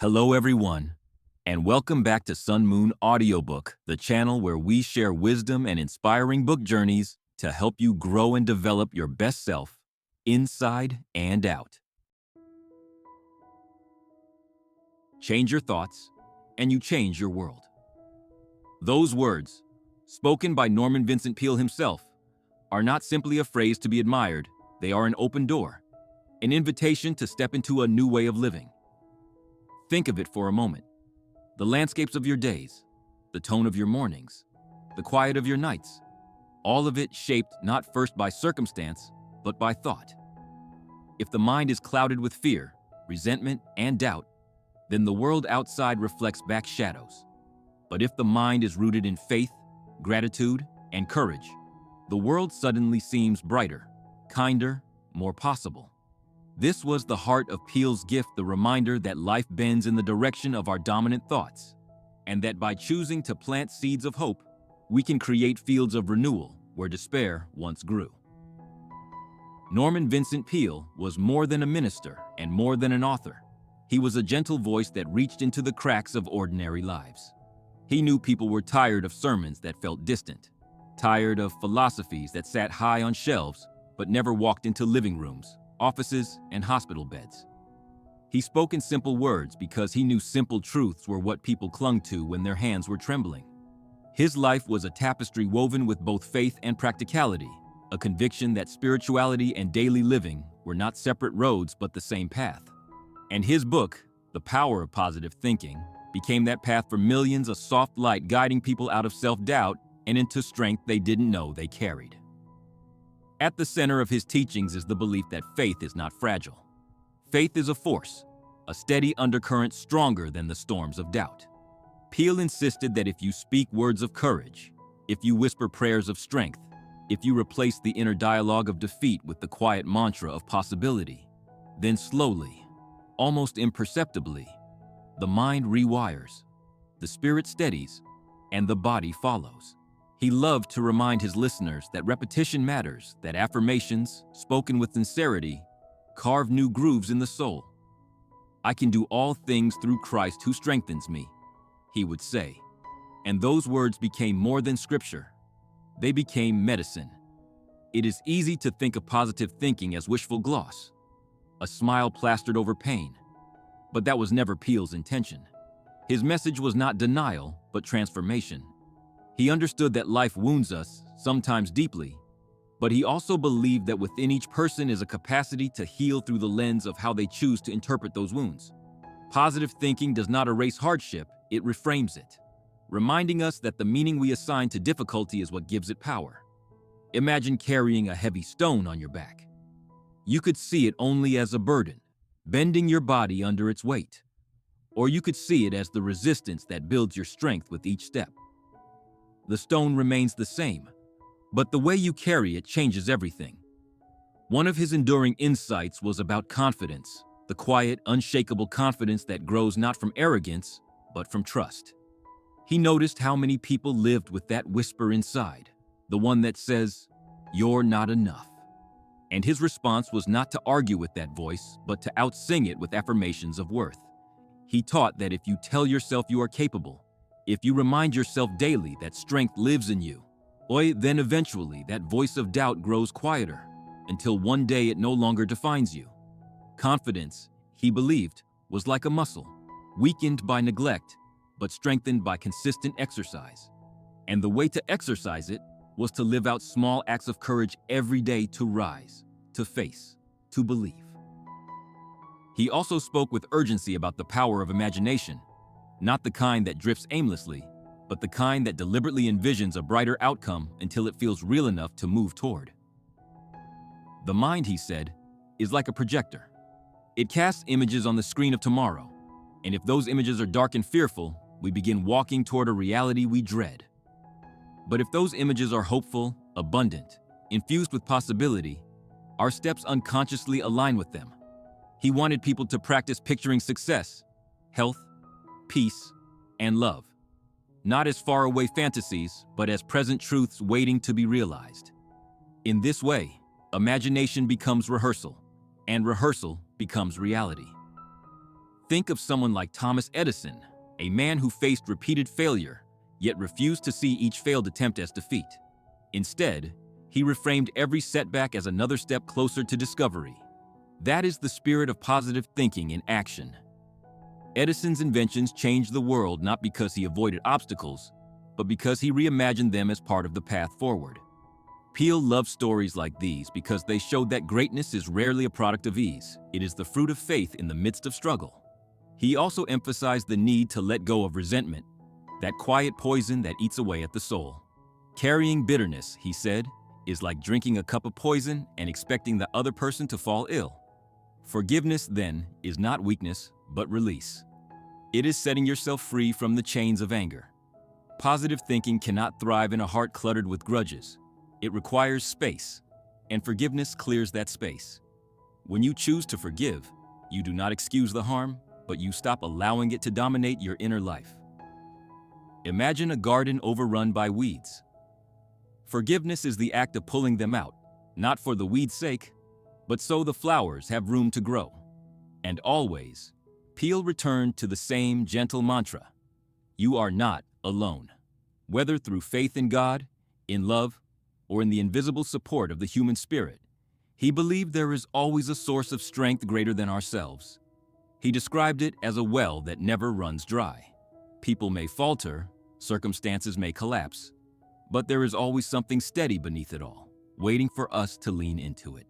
Hello everyone, and welcome back to Sun Moon Audiobook, the channel where we share wisdom and inspiring book journeys to help you grow and develop your best self, inside and out. Change your thoughts, and you change your world. Those words, spoken by Norman Vincent Peale himself, are not simply a phrase to be admired, they are an open door, an invitation to step into a new way of living. Think of it for a moment. The landscapes of your days, the tone of your mornings, the quiet of your nights, all of it shaped not first by circumstance, but by thought. If the mind is clouded with fear, resentment, and doubt, then the world outside reflects back shadows. But if the mind is rooted in faith, gratitude, and courage, the world suddenly seems brighter, kinder, more possible. This was the heart of Peale's gift, the reminder that life bends in the direction of our dominant thoughts, and that by choosing to plant seeds of hope, we can create fields of renewal where despair once grew. Norman Vincent Peale was more than a minister and more than an author. He was a gentle voice that reached into the cracks of ordinary lives. He knew people were tired of sermons that felt distant, tired of philosophies that sat high on shelves but never walked into living rooms, offices, and hospital beds. He spoke in simple words because he knew simple truths were what people clung to when their hands were trembling. His life was a tapestry woven with both faith and practicality, a conviction that spirituality and daily living were not separate roads but the same path. And his book, The Power of Positive Thinking, became that path for millions, a soft light guiding people out of self-doubt and into strength they didn't know they carried. At the center of his teachings is the belief that faith is not fragile. Faith is a force, a steady undercurrent stronger than the storms of doubt. Peale insisted that if you speak words of courage, if you whisper prayers of strength, if you replace the inner dialogue of defeat with the quiet mantra of possibility, then slowly, almost imperceptibly, the mind rewires, the spirit steadies, and the body follows. He loved to remind his listeners that repetition matters, that affirmations, spoken with sincerity, carve new grooves in the soul. "I can do all things through Christ who strengthens me," he would say. And those words became more than scripture. They became medicine. It is easy to think of positive thinking as wishful gloss, a smile plastered over pain. But that was never Peale's intention. His message was not denial, but transformation. He understood that life wounds us, sometimes deeply, but he also believed that within each person is a capacity to heal through the lens of how they choose to interpret those wounds. Positive thinking does not erase hardship, it reframes it, reminding us that the meaning we assign to difficulty is what gives it power. Imagine carrying a heavy stone on your back. You could see it only as a burden, bending your body under its weight. Or you could see it as the resistance that builds your strength with each step. The stone remains the same, but the way you carry it changes everything. One of his enduring insights was about confidence, the quiet, unshakable confidence that grows not from arrogance, but from trust. He noticed how many people lived with that whisper inside, the one that says, "You're not enough." And his response was not to argue with that voice, but to outsing it with affirmations of worth. He taught that if you tell yourself you are capable, if you remind yourself daily that strength lives in you, then eventually that voice of doubt grows quieter, until one day it no longer defines you. Confidence, he believed, was like a muscle, weakened by neglect, but strengthened by consistent exercise. And the way to exercise it was to live out small acts of courage every day, to rise, to face, to believe. He also spoke with urgency about the power of imagination, not the kind that drifts aimlessly, but the kind that deliberately envisions a brighter outcome until it feels real enough to move toward. The mind, he said, is like a projector. It casts images on the screen of tomorrow, and if those images are dark and fearful, we begin walking toward a reality we dread. But if those images are hopeful, abundant, infused with possibility, our steps unconsciously align with them. He wanted people to practice picturing success, health, peace, and love, not as faraway fantasies, but as present truths waiting to be realized. In this way, imagination becomes rehearsal, and rehearsal becomes reality. Think of someone like Thomas Edison, a man who faced repeated failure, yet refused to see each failed attempt as defeat. Instead, he reframed every setback as another step closer to discovery. That is the spirit of positive thinking in action. Edison's inventions changed the world not because he avoided obstacles, but because he reimagined them as part of the path forward. Peale loved stories like these because they showed that greatness is rarely a product of ease. It is the fruit of faith in the midst of struggle. He also emphasized the need to let go of resentment, that quiet poison that eats away at the soul. Carrying bitterness, he said, is like drinking a cup of poison and expecting the other person to fall ill. Forgiveness, then, is not weakness, but release. It is setting yourself free from the chains of anger. Positive thinking cannot thrive in a heart cluttered with grudges. It requires space, and forgiveness clears that space. When you choose to forgive, you do not excuse the harm, but you stop allowing it to dominate your inner life. Imagine a garden overrun by weeds. Forgiveness is the act of pulling them out, not for the weed's sake, but so the flowers have room to grow. And always, Peale returned to the same gentle mantra: you are not alone. Whether through faith in God, in love, or in the invisible support of the human spirit, he believed there is always a source of strength greater than ourselves. He described it as a well that never runs dry. People may falter, circumstances may collapse, but there is always something steady beneath it all, waiting for us to lean into it.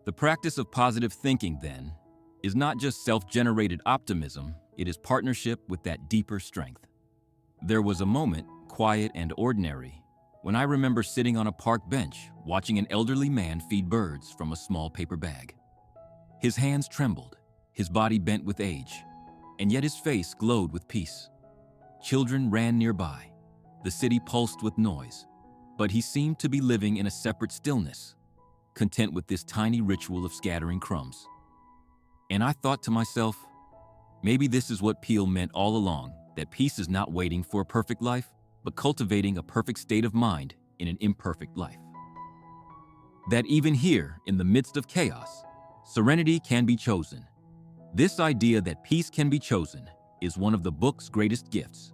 The practice of positive thinking, then, is not just self-generated optimism, it is partnership with that deeper strength. There was a moment, quiet and ordinary, when I remember sitting on a park bench watching an elderly man feed birds from a small paper bag. His hands trembled, his body bent with age, and yet his face glowed with peace. Children ran nearby. The city pulsed with noise, but he seemed to be living in a separate stillness, content with this tiny ritual of scattering crumbs. And I thought to myself, maybe this is what Peale meant all along, that peace is not waiting for a perfect life, but cultivating a perfect state of mind in an imperfect life. That even here, in the midst of chaos, serenity can be chosen. This idea that peace can be chosen is one of the book's greatest gifts.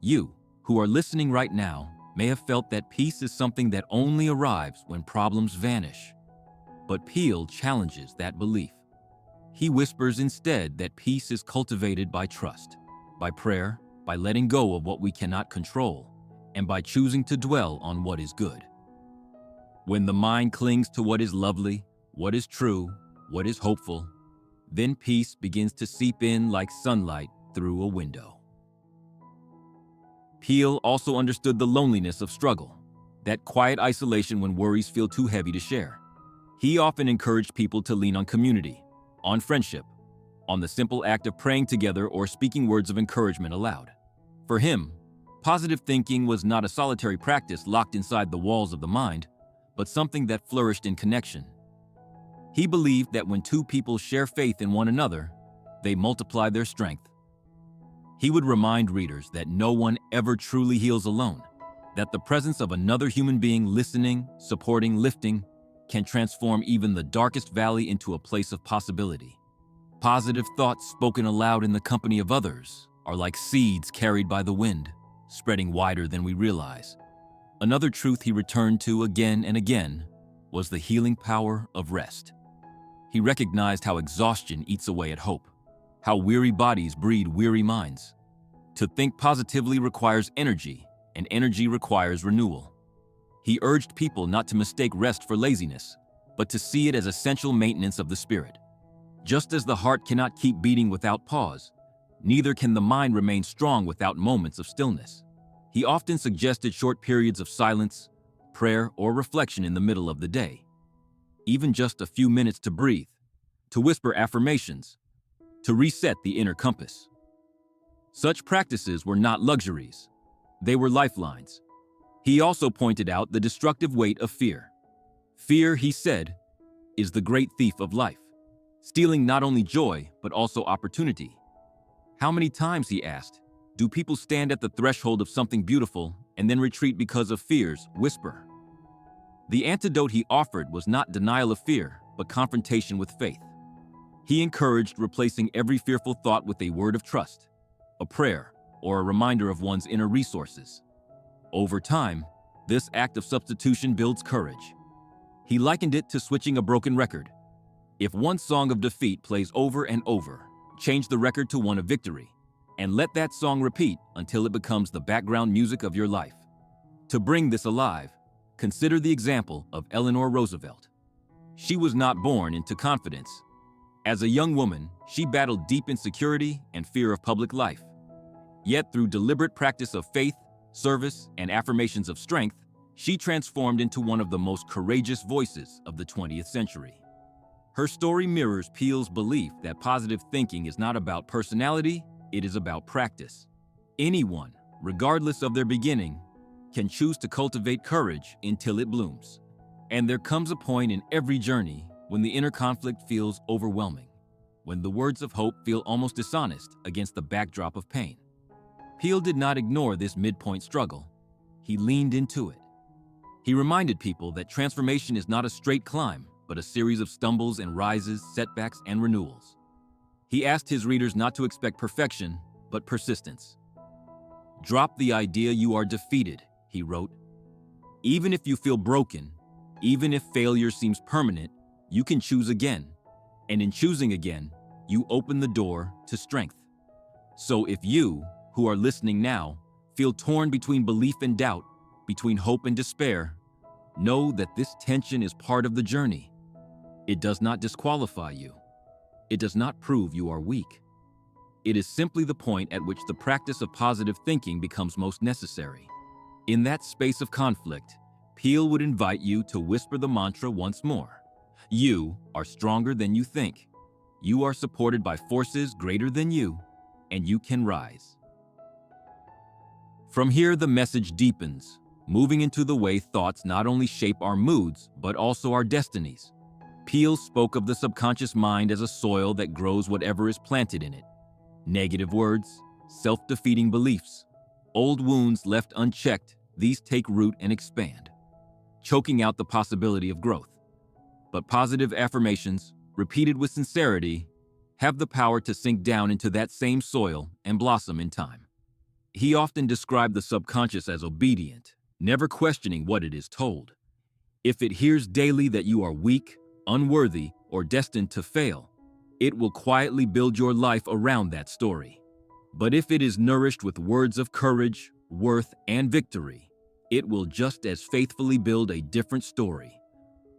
You, who are listening right now, may have felt that peace is something that only arrives when problems vanish. But Peale challenges that belief. He whispers instead that peace is cultivated by trust, by prayer, by letting go of what we cannot control, and by choosing to dwell on what is good. When the mind clings to what is lovely, what is true, what is hopeful, then peace begins to seep in like sunlight through a window. Peale also understood the loneliness of struggle, that quiet isolation when worries feel too heavy to share. He often encouraged people to lean on community, on friendship, on the simple act of praying together or speaking words of encouragement aloud. For him, positive thinking was not a solitary practice locked inside the walls of the mind, but something that flourished in connection. He believed that when two people share faith in one another, they multiply their strength. He would remind readers that no one ever truly heals alone, that the presence of another human being listening, supporting, lifting, can transform even the darkest valley into a place of possibility. Positive thoughts spoken aloud in the company of others are like seeds carried by the wind, spreading wider than we realize. Another truth he returned to again and again was the healing power of rest. He recognized how exhaustion eats away at hope, how weary bodies breed weary minds. To think positively requires energy, and energy requires renewal. He urged people not to mistake rest for laziness, but to see it as essential maintenance of the spirit. Just as the heart cannot keep beating without pause, neither can the mind remain strong without moments of stillness. He often suggested short periods of silence, prayer, or reflection in the middle of the day. Even just a few minutes to breathe, to whisper affirmations, to reset the inner compass. Such practices were not luxuries. They were lifelines. He also pointed out the destructive weight of fear. Fear, he said, is the great thief of life, stealing not only joy, but also opportunity. How many times, he asked, do people stand at the threshold of something beautiful and then retreat because of fear's whisper? The antidote he offered was not denial of fear, but confrontation with faith. He encouraged replacing every fearful thought with a word of trust, a prayer, or a reminder of one's inner resources. Over time, this act of substitution builds courage. He likened it to switching a broken record. If one song of defeat plays over and over, change the record to one of victory, and let that song repeat until it becomes the background music of your life. To bring this alive, consider the example of Eleanor Roosevelt. She was not born into confidence. As a young woman, she battled deep insecurity and fear of public life. Yet through deliberate practice of faith, service, and affirmations of strength, she transformed into one of the most courageous voices of the 20th century. Her story mirrors Peale's belief that positive thinking is not about personality, it is about practice. Anyone, regardless of their beginning, can choose to cultivate courage until it blooms. And there comes a point in every journey when the inner conflict feels overwhelming, when the words of hope feel almost dishonest against the backdrop of pain. Peale did not ignore this midpoint struggle. He leaned into it. He reminded people that transformation is not a straight climb, but a series of stumbles and rises, setbacks, and renewals. He asked his readers not to expect perfection, but persistence. "Drop the idea you are defeated," he wrote. "Even if you feel broken, even if failure seems permanent, you can choose again. And in choosing again, you open the door to strength." So if you, who are listening now, feel torn between belief and doubt, between hope and despair, know that this tension is part of the journey. It does not disqualify you. It does not prove you are weak. It is simply the point at which the practice of positive thinking becomes most necessary. In that space of conflict, Peale would invite you to whisper the mantra once more. You are stronger than you think. You are supported by forces greater than you, and you can rise. From here, the message deepens, moving into the way thoughts not only shape our moods, but also our destinies. Peale spoke of the subconscious mind as a soil that grows whatever is planted in it. Negative words, self-defeating beliefs, old wounds left unchecked, these take root and expand, choking out the possibility of growth. But positive affirmations, repeated with sincerity, have the power to sink down into that same soil and blossom in time. He often described the subconscious as obedient, never questioning what it is told. If it hears daily that you are weak, unworthy, or destined to fail, it will quietly build your life around that story. But if it is nourished with words of courage, worth, and victory, it will just as faithfully build a different story,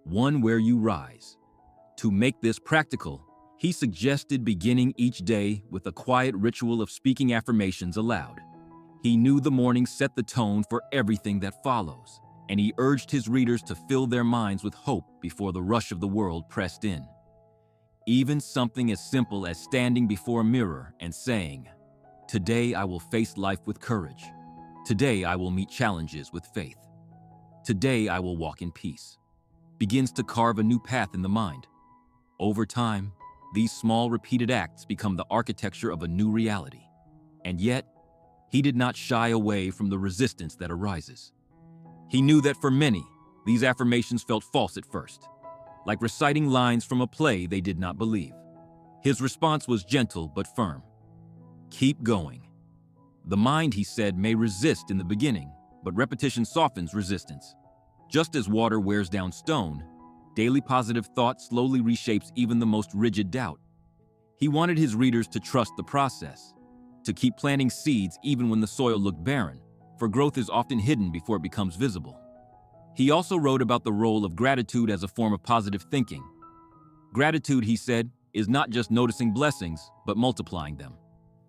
one where you rise. To make this practical, he suggested beginning each day with a quiet ritual of speaking affirmations aloud. He knew the morning set the tone for everything that follows, and he urged his readers to fill their minds with hope before the rush of the world pressed in. Even something as simple as standing before a mirror and saying, "Today I will face life with courage. Today I will meet challenges with faith. Today I will walk in peace," begins to carve a new path in the mind. Over time, these small repeated acts become the architecture of a new reality. And yet, he did not shy away from the resistance that arises. He knew that for many, these affirmations felt false at first, like reciting lines from a play they did not believe. His response was gentle but firm. "Keep going." The mind, he said, may resist in the beginning, but repetition softens resistance. Just as water wears down stone, daily positive thought slowly reshapes even the most rigid doubt. He wanted his readers to trust the process, to keep planting seeds even when the soil looked barren, for growth is often hidden before it becomes visible. He also wrote about the role of gratitude as a form of positive thinking. Gratitude, he said, is not just noticing blessings, but multiplying them.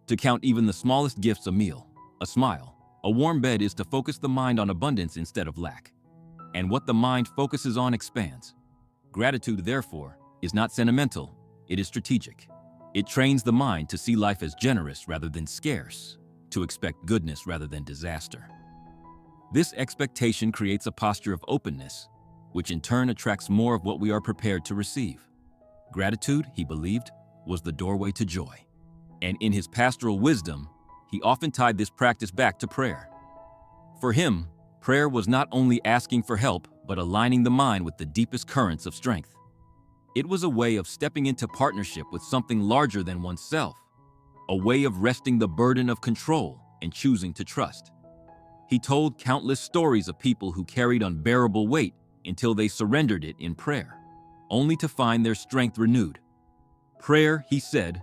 To count even the smallest gifts, a meal, a smile, a warm bed, is to focus the mind on abundance instead of lack. And what the mind focuses on expands. Gratitude, therefore, is not sentimental, it is strategic. It trains the mind to see life as generous rather than scarce, to expect goodness rather than disaster. This expectation creates a posture of openness, which in turn attracts more of what we are prepared to receive. Gratitude, he believed, was the doorway to joy. And in his pastoral wisdom, he often tied this practice back to prayer. For him, prayer was not only asking for help, but aligning the mind with the deepest currents of strength. It was a way of stepping into partnership with something larger than oneself, a way of resting the burden of control and choosing to trust. He told countless stories of people who carried unbearable weight until they surrendered it in prayer, only to find their strength renewed. Prayer, he said,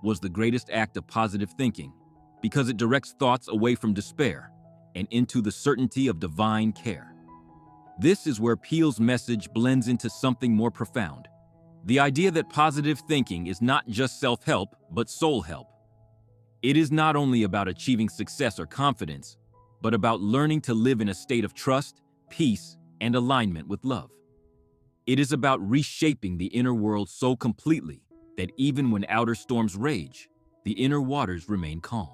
was the greatest act of positive thinking because it directs thoughts away from despair and into the certainty of divine care. This is where Peale's message blends into something more profound. The idea that positive thinking is not just self-help, but soul help. It is not only about achieving success or confidence, but about learning to live in a state of trust, peace, and alignment with love. It is about reshaping the inner world so completely that even when outer storms rage, the inner waters remain calm.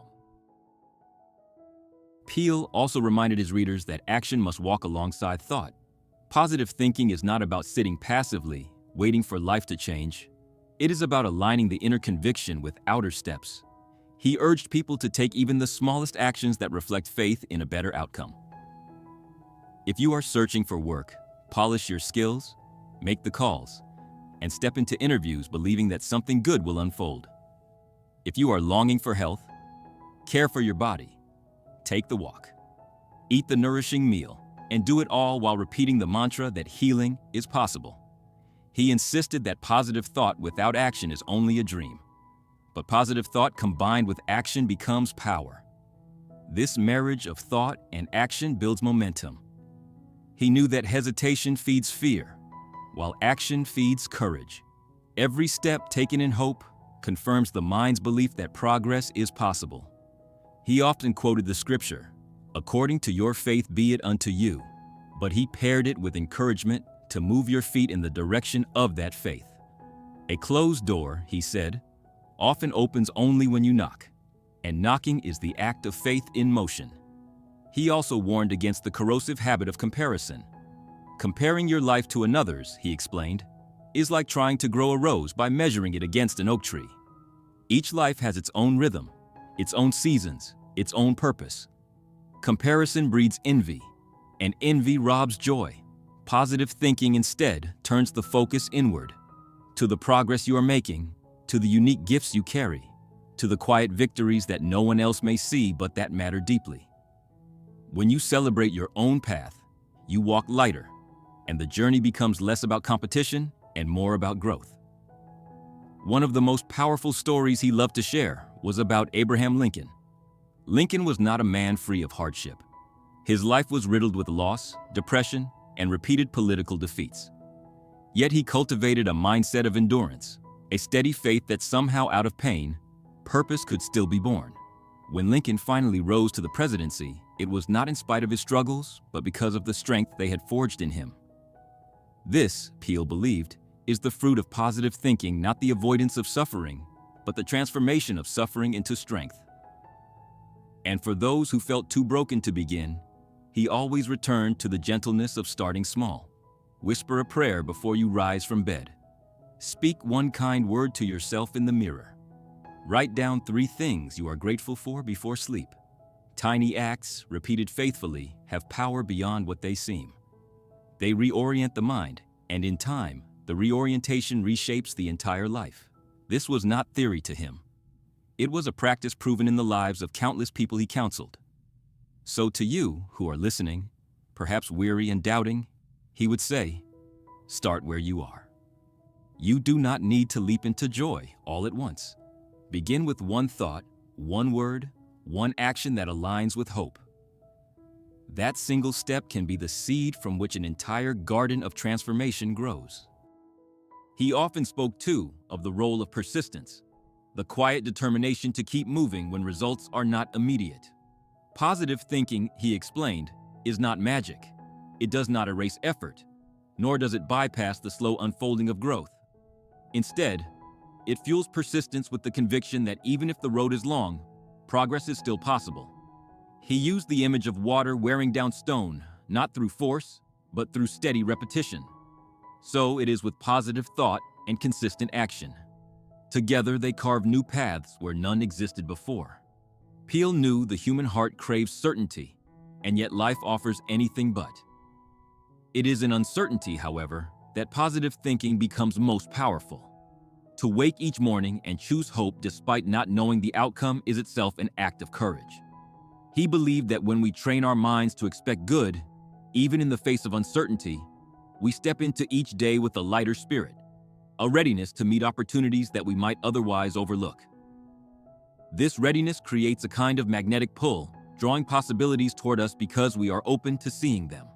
Peale also reminded his readers that action must walk alongside thought. Positive thinking is not about sitting passively, waiting for life to change. It is about aligning the inner conviction with outer steps. He urged people to take even the smallest actions that reflect faith in a better outcome. If you are searching for work, polish your skills, make the calls, and step into interviews believing that something good will unfold. If you are longing for health, care for your body, take the walk, eat the nourishing meal, and do it all while repeating the mantra that healing is possible. He insisted that positive thought without action is only a dream. But positive thought combined with action becomes power. This marriage of thought and action builds momentum. He knew that hesitation feeds fear, while action feeds courage. Every step taken in hope confirms the mind's belief that progress is possible. He often quoted the scripture, "According to your faith be it unto you," but he paired it with encouragement to move your feet in the direction of that faith. A closed door, he said, often opens only when you knock, and knocking is the act of faith in motion. He also warned against the corrosive habit of comparison. Comparing your life to another's, he explained, is like trying to grow a rose by measuring it against an oak tree. Each life has its own rhythm, its own seasons, its own purpose. Comparison breeds envy, and envy robs joy. Positive thinking instead turns the focus inward, to the progress you are making, to the unique gifts you carry, to the quiet victories that no one else may see but that matter deeply. When you celebrate your own path, you walk lighter, and the journey becomes less about competition and more about growth. One of the most powerful stories he loved to share was about Abraham Lincoln. Lincoln was not a man free of hardship. His life was riddled with loss, depression, and repeated political defeats. Yet he cultivated a mindset of endurance, a steady faith that somehow out of pain, purpose could still be born. When Lincoln finally rose to the presidency, it was not in spite of his struggles, but because of the strength they had forged in him. This, Peale believed, is the fruit of positive thinking, not the avoidance of suffering, but the transformation of suffering into strength. And for those who felt too broken to begin, he always returned to the gentleness of starting small. Whisper a prayer before you rise from bed. Speak one kind word to yourself in the mirror. Write down 3 things you are grateful for before sleep. Tiny acts, repeated faithfully, have power beyond what they seem. They reorient the mind, and in time, the reorientation reshapes the entire life. This was not theory to him. It was a practice proven in the lives of countless people he counseled. So to you who are listening, perhaps weary and doubting, he would say, start where you are. You do not need to leap into joy all at once. Begin with one thought, one word, one action that aligns with hope. That single step can be the seed from which an entire garden of transformation grows. He often spoke, too, of the role of persistence, the quiet determination to keep moving when results are not immediate. Positive thinking, he explained, is not magic. It does not erase effort, nor does it bypass the slow unfolding of growth. Instead, it fuels persistence with the conviction that even if the road is long, progress is still possible. He used the image of water wearing down stone, not through force, but through steady repetition. So it is with positive thought and consistent action. Together they carve new paths where none existed before. Peale knew the human heart craves certainty, and yet life offers anything but. It is in uncertainty, however, that positive thinking becomes most powerful. To wake each morning and choose hope despite not knowing the outcome is itself an act of courage. He believed that when we train our minds to expect good, even in the face of uncertainty, we step into each day with a lighter spirit, a readiness to meet opportunities that we might otherwise overlook. This readiness creates a kind of magnetic pull, drawing possibilities toward us because we are open to seeing them.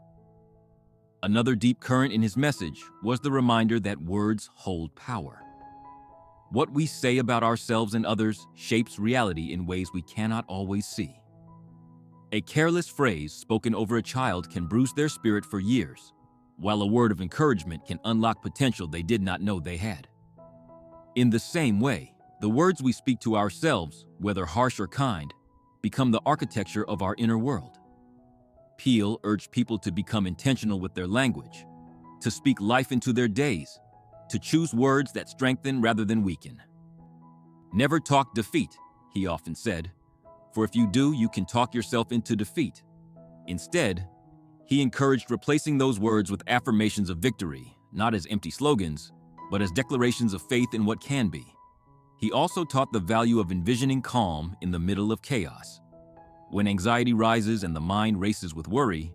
Another deep current in his message was the reminder that words hold power. What we say about ourselves and others shapes reality in ways we cannot always see. A careless phrase spoken over a child can bruise their spirit for years, while a word of encouragement can unlock potential they did not know they had. In the same way, the words we speak to ourselves, whether harsh or kind, become the architecture of our inner world. Peale urged people to become intentional with their language, to speak life into their days, to choose words that strengthen rather than weaken. Never talk defeat, he often said, for if you do, you can talk yourself into defeat. Instead, he encouraged replacing those words with affirmations of victory, not as empty slogans, but as declarations of faith in what can be. He also taught the value of envisioning calm in the middle of chaos. When anxiety rises and the mind races with worry,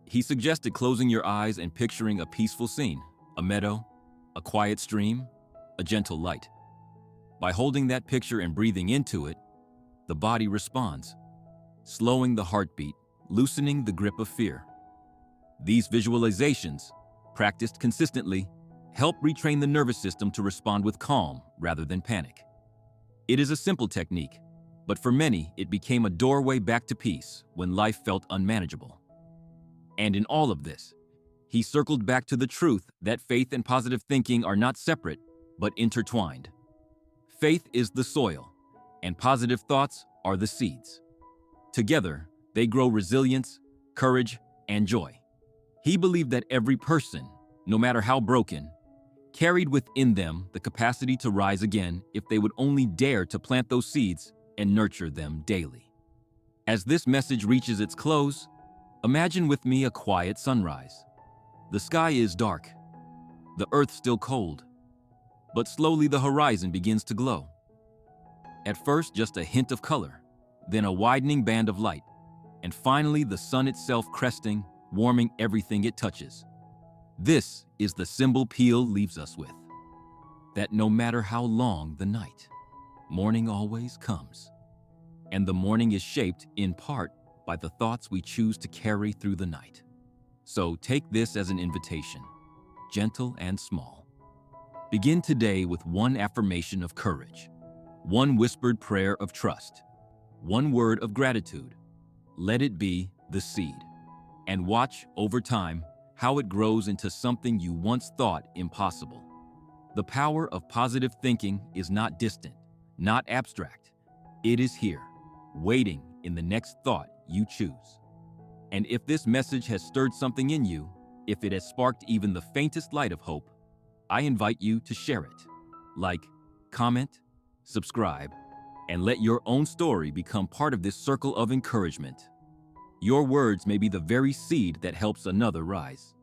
he suggested closing your eyes and picturing a peaceful scene, a meadow, a quiet stream, a gentle light. By holding that picture and breathing into it, the body responds, slowing the heartbeat, loosening the grip of fear. These visualizations, practiced consistently, help retrain the nervous system to respond with calm rather than panic. It is a simple technique, but for many, it became a doorway back to peace when life felt unmanageable. And in all of this, he circled back to the truth that faith and positive thinking are not separate, but intertwined. Faith is the soil, and positive thoughts are the seeds. Together, they grow resilience, courage, and joy. He believed that every person, no matter how broken, carried within them the capacity to rise again if they would only dare to plant those seeds and nurture them daily. As this message reaches its close, imagine with me a quiet sunrise. The sky is dark, the earth still cold, but slowly the horizon begins to glow. At first, just a hint of color, then a widening band of light, and finally the sun itself cresting, warming everything it touches. This is the symbol Peale leaves us with, that no matter how long the night, morning always comes. And the morning is shaped in part by the thoughts we choose to carry through the night. So take this as an invitation, gentle and small. Begin today with one affirmation of courage, one whispered prayer of trust, one word of gratitude. Let it be the seed, and watch over time how it grows into something you once thought impossible. The power of positive thinking is not distant, not abstract. It is here, waiting in the next thought you choose. And if this message has stirred something in you, if it has sparked even the faintest light of hope, I invite you to share it. Like, comment, subscribe, and let your own story become part of this circle of encouragement. Your words may be the very seed that helps another rise.